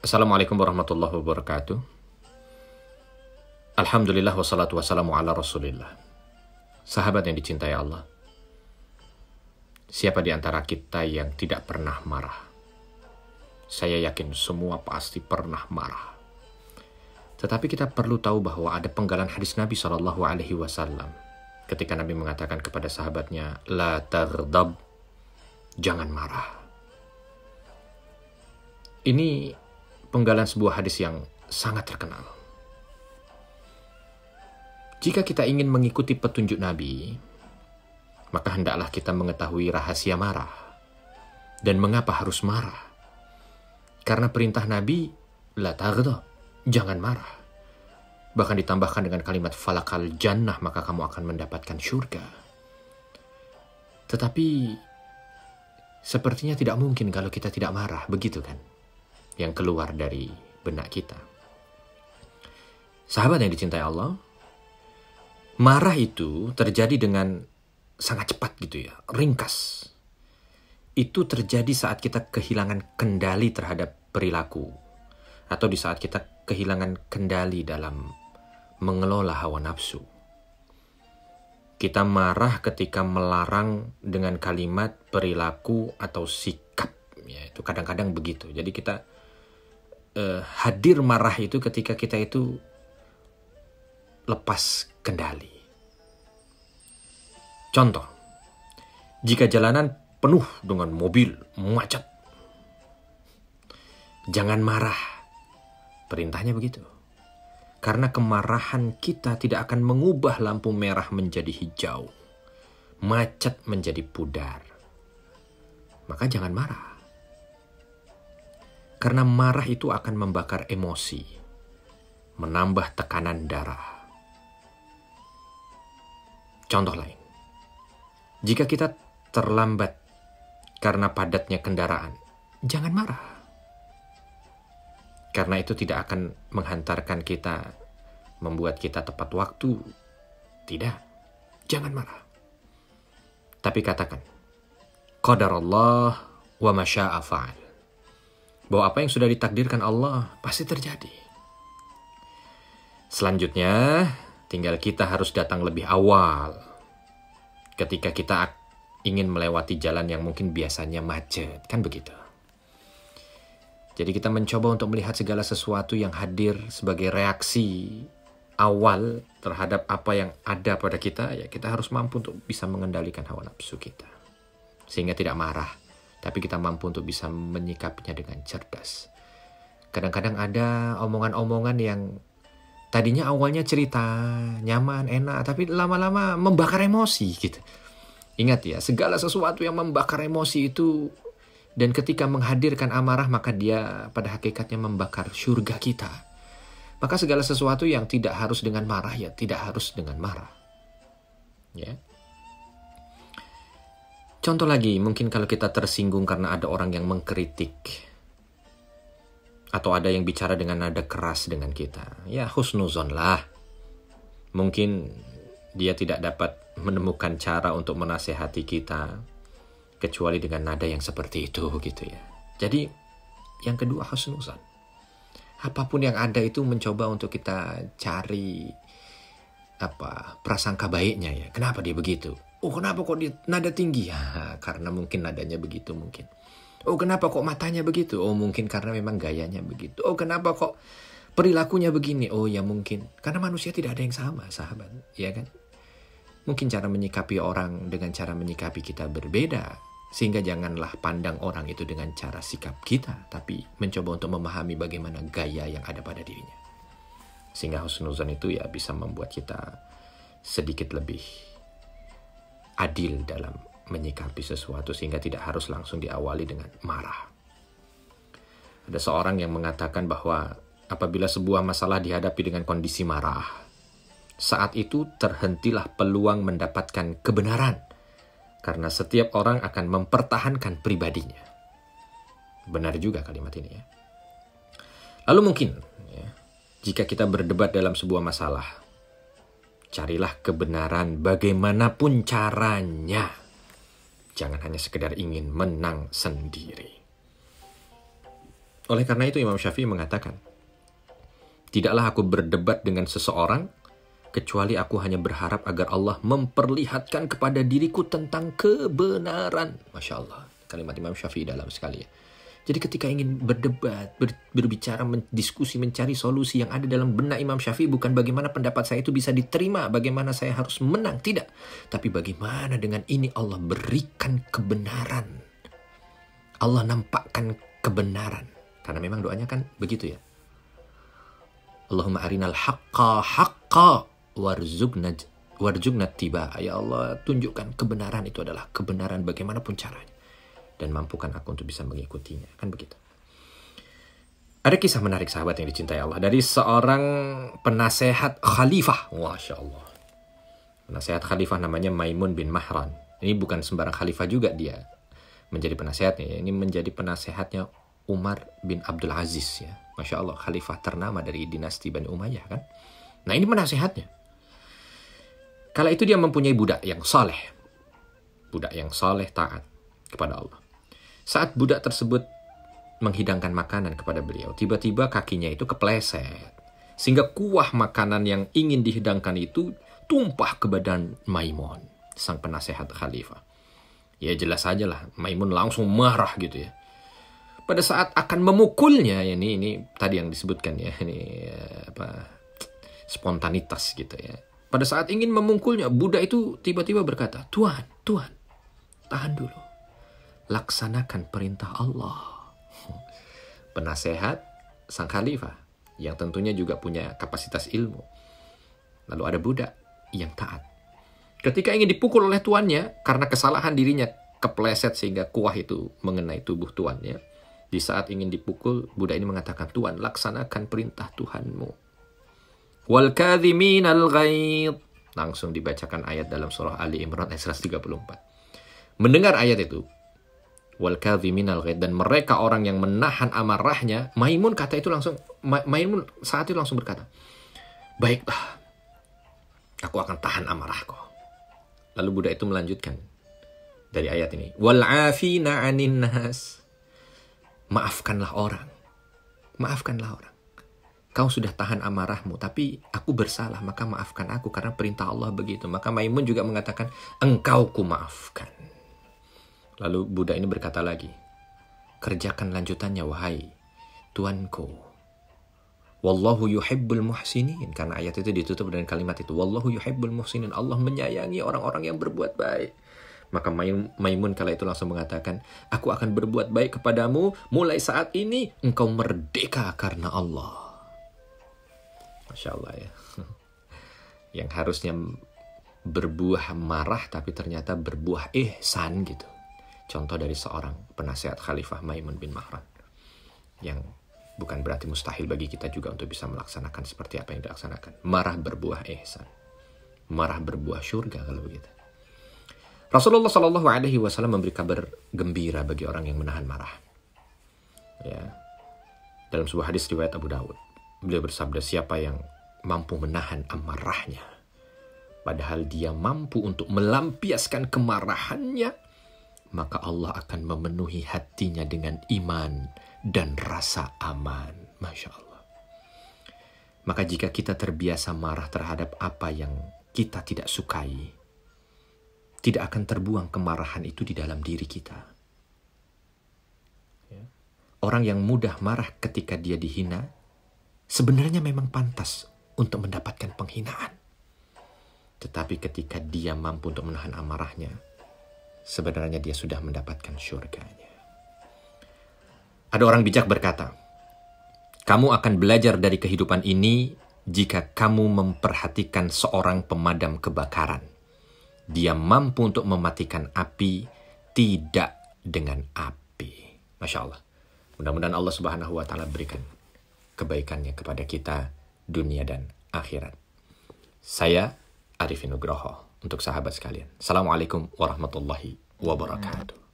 Assalamualaikum warahmatullahi wabarakatuh. Alhamdulillah wassalatu wassalamu ala rasulillah. Sahabat yang dicintai Allah, siapa di antara kita yang tidak pernah marah? Saya yakin semua pasti pernah marah. Tetapi kita perlu tahu bahwa ada penggalan hadis Nabi SAW ketika Nabi mengatakan kepada sahabatnya, La taghdab, jangan marah. Ini penggalan sebuah hadis yang sangat terkenal. Jika kita ingin mengikuti petunjuk Nabi, maka hendaklah kita mengetahui rahasia marah. Dan mengapa harus marah? Karena perintah Nabi, la taghdab, jangan marah. Bahkan ditambahkan dengan kalimat falakal jannah, maka kamu akan mendapatkan syurga. Tetapi sepertinya tidak mungkin kalau kita tidak marah, begitu kan? Yang keluar dari benak kita. Sahabat yang dicintai Allah, marah itu terjadi dengan sangat cepat gitu ya, ringkas. Itu terjadi saat kita kehilangan kendali terhadap perilaku, atau di saat kita kehilangan kendali dalam mengelola hawa nafsu. Kita marah ketika melarang dengan kalimat, perilaku, atau sikap. Ya, itu kadang-kadang begitu. Jadi kita hadir marah itu ketika kita itu lepas kendali. Contoh, jika jalanan penuh dengan mobil macet, jangan marah. Perintahnya begitu. Karena kemarahan kita tidak akan mengubah lampu merah menjadi hijau, macet menjadi pudar. Maka jangan marah. Karena marah itu akan membakar emosi, menambah tekanan darah. Contoh lain, jika kita terlambat karena padatnya kendaraan, jangan marah. Karena itu tidak akan menghantarkan kita, membuat kita tepat waktu. Tidak, jangan marah. Tapi katakan, qadarallah wa ma syaa fa'al. Bahwa apa yang sudah ditakdirkan Allah pasti terjadi. Selanjutnya, tinggal kita harus datang lebih awal. Ketika kita ingin melewati jalan yang mungkin biasanya macet, kan begitu. Jadi kita mencoba untuk melihat segala sesuatu yang hadir sebagai reaksi awal terhadap apa yang ada pada kita, ya kita harus mampu untuk bisa mengendalikan hawa nafsu kita. Sehingga tidak marah, tapi kita mampu untuk bisa menyikapinya dengan cerdas. Kadang-kadang ada omongan-omongan yang tadinya awalnya cerita, nyaman, enak, tapi lama-lama membakar emosi gitu. Ingat ya, segala sesuatu yang membakar emosi itu, dan ketika menghadirkan amarah, maka dia pada hakikatnya membakar surga kita. Maka segala sesuatu yang tidak harus dengan marah, ya tidak harus dengan marah. Ya. Contoh lagi, mungkin kalau kita tersinggung karena ada orang yang mengkritik, atau ada yang bicara dengan nada keras dengan kita, ya husnuzon lah. Mungkin dia tidak dapat menemukan cara untuk menasehati kita, kecuali dengan nada yang seperti itu gitu ya. Jadi yang kedua husnuzon. Apapun yang ada itu mencoba untuk kita cari prasangka baiknya ya. Kenapa dia begitu? Oh kenapa kok dia nada tinggi? Ya, karena mungkin nadanya begitu mungkin. Oh kenapa kok matanya begitu? Oh mungkin karena memang gayanya begitu. Oh kenapa kok perilakunya begini? Oh ya mungkin. Karena manusia tidak ada yang sama sahabat. Ya kan? Mungkin cara menyikapi orang dengan cara menyikapi kita berbeda. Sehingga janganlah pandang orang itu dengan cara sikap kita. Tapi mencoba untuk memahami bagaimana gaya yang ada pada dirinya. Sehingga husnuzon itu ya bisa membuat kita sedikit lebih adil dalam menyikapi sesuatu sehingga tidak harus langsung diawali dengan marah. Ada seorang yang mengatakan bahwa apabila sebuah masalah dihadapi dengan kondisi marah, saat itu terhentilah peluang mendapatkan kebenaran karena setiap orang akan mempertahankan pribadinya. Benar juga kalimat ini ya. Lalu mungkin ya, jika kita berdebat dalam sebuah masalah, carilah kebenaran bagaimanapun caranya. Jangan hanya sekedar ingin menang sendiri. Oleh karena itu Imam Syafi'i mengatakan, tidaklah aku berdebat dengan seseorang kecuali aku hanya berharap agar Allah memperlihatkan kepada diriku tentang kebenaran. Masya Allah, kalimat Imam Syafi'i dalam sekali ya. Jadi ketika ingin berdebat, berbicara, diskusi, mencari solusi, yang ada dalam benak Imam Syafi'i bukan bagaimana pendapat saya itu bisa diterima, bagaimana saya harus menang, tidak. Tapi bagaimana dengan ini Allah berikan kebenaran. Allah nampakkan kebenaran. Karena memang doanya kan begitu ya. Allahumma arinal haqqa haqqa warzuqna tiba. Ya Allah, tunjukkan kebenaran itu adalah kebenaran bagaimanapun caranya, dan mampukan aku untuk bisa mengikutinya. Kan begitu. Ada kisah menarik sahabat yang dicintai Allah dari seorang penasehat khalifah. Masya Allah. Penasehat khalifah namanya Maimun bin Mahran. Ini bukan sembarang khalifah juga dia menjadi penasehatnya. Ini menjadi penasehatnya Umar bin Abdul Aziz ya. Masya Allah, khalifah ternama dari dinasti Bani Umayyah kan. Nah ini penasehatnya. Kala itu dia mempunyai budak yang saleh. Budak yang saleh taat kepada Allah. Saat budak tersebut menghidangkan makanan kepada beliau, tiba-tiba kakinya itu kepleset. Sehingga kuah makanan yang ingin dihidangkan itu tumpah ke badan Maimun, sang penasehat khalifah. Ya jelas saja lah, Maimun langsung marah gitu ya. Pada saat akan memukulnya, ini tadi yang disebutkan ya, ini spontanitas gitu ya. Pada saat ingin memukulnya, budak itu tiba-tiba berkata, Tuhan, tahan dulu. Laksanakan perintah Allah. Penasehat sang khalifah yang tentunya juga punya kapasitas ilmu. Lalu ada budak yang taat. Ketika ingin dipukul oleh tuannya, karena kesalahan dirinya kepleset sehingga kuah itu mengenai tubuh tuannya, di saat ingin dipukul, budak ini mengatakan, Tuhan, laksanakan perintah Tuhanmu. Wal kadhiminal ghaidh. Langsung dibacakan ayat dalam surah Ali Imran ayat 134. Mendengar ayat itu, wal kadhiminal ghaidh, dan mereka orang yang menahan amarahnya, Maimun saat itu langsung berkata, baiklah, aku akan tahan amarahku. Lalu budak itu melanjutkan dari ayat ini, wal afina 'anin nas. Maafkanlah orang. Kau sudah tahan amarahmu, tapi aku bersalah, maka maafkan aku, karena perintah Allah begitu. Maka Maimun juga mengatakan, engkau ku maafkan. Lalu budak ini berkata lagi, kerjakan lanjutannya wahai Tuanku. Wallahu yuhibbul muhsinin. Karena ayat itu ditutup dengan kalimat itu, Wallahu yuhibbul muhsinin. Allah menyayangi orang-orang yang berbuat baik. Maka Maimun kala itu langsung mengatakan, aku akan berbuat baik kepadamu, mulai saat ini engkau merdeka karena Allah. Masya Allah ya. Yang harusnya berbuah marah, tapi ternyata berbuah ihsan gitu. Contoh dari seorang penasehat khalifah Maimun bin Mahran. Yang bukan berarti mustahil bagi kita juga untuk bisa melaksanakan seperti apa yang dilaksanakan. Marah berbuah ihsan. Marah berbuah syurga kalau begitu. Rasulullah SAW memberi kabar gembira bagi orang yang menahan marah. Ya. Dalam sebuah hadis riwayat Abu Dawud, beliau bersabda, siapa yang mampu menahan amarahnya, padahal dia mampu untuk melampiaskan kemarahannya, maka Allah akan memenuhi hatinya dengan iman dan rasa aman. Masya Allah. Maka jika kita terbiasa marah terhadap apa yang kita tidak sukai, tidak akan terbuang kemarahan itu di dalam diri kita. Orang yang mudah marah ketika dia dihina, sebenarnya memang pantas untuk mendapatkan penghinaan. Tetapi ketika dia mampu untuk menahan amarahnya, sebenarnya dia sudah mendapatkan syurganya. Ada orang bijak berkata, kamu akan belajar dari kehidupan ini jika kamu memperhatikan seorang pemadam kebakaran. Dia mampu untuk mematikan api, tidak dengan api. Masya Allah. Mudah-mudahan Allah Subhanahu wa Ta'ala berikan kebaikannya kepada kita dunia dan akhirat. Saya Arifin Nugroho untuk sahabat sekalian. Assalamualaikum warahmatullahi wabarakatuh.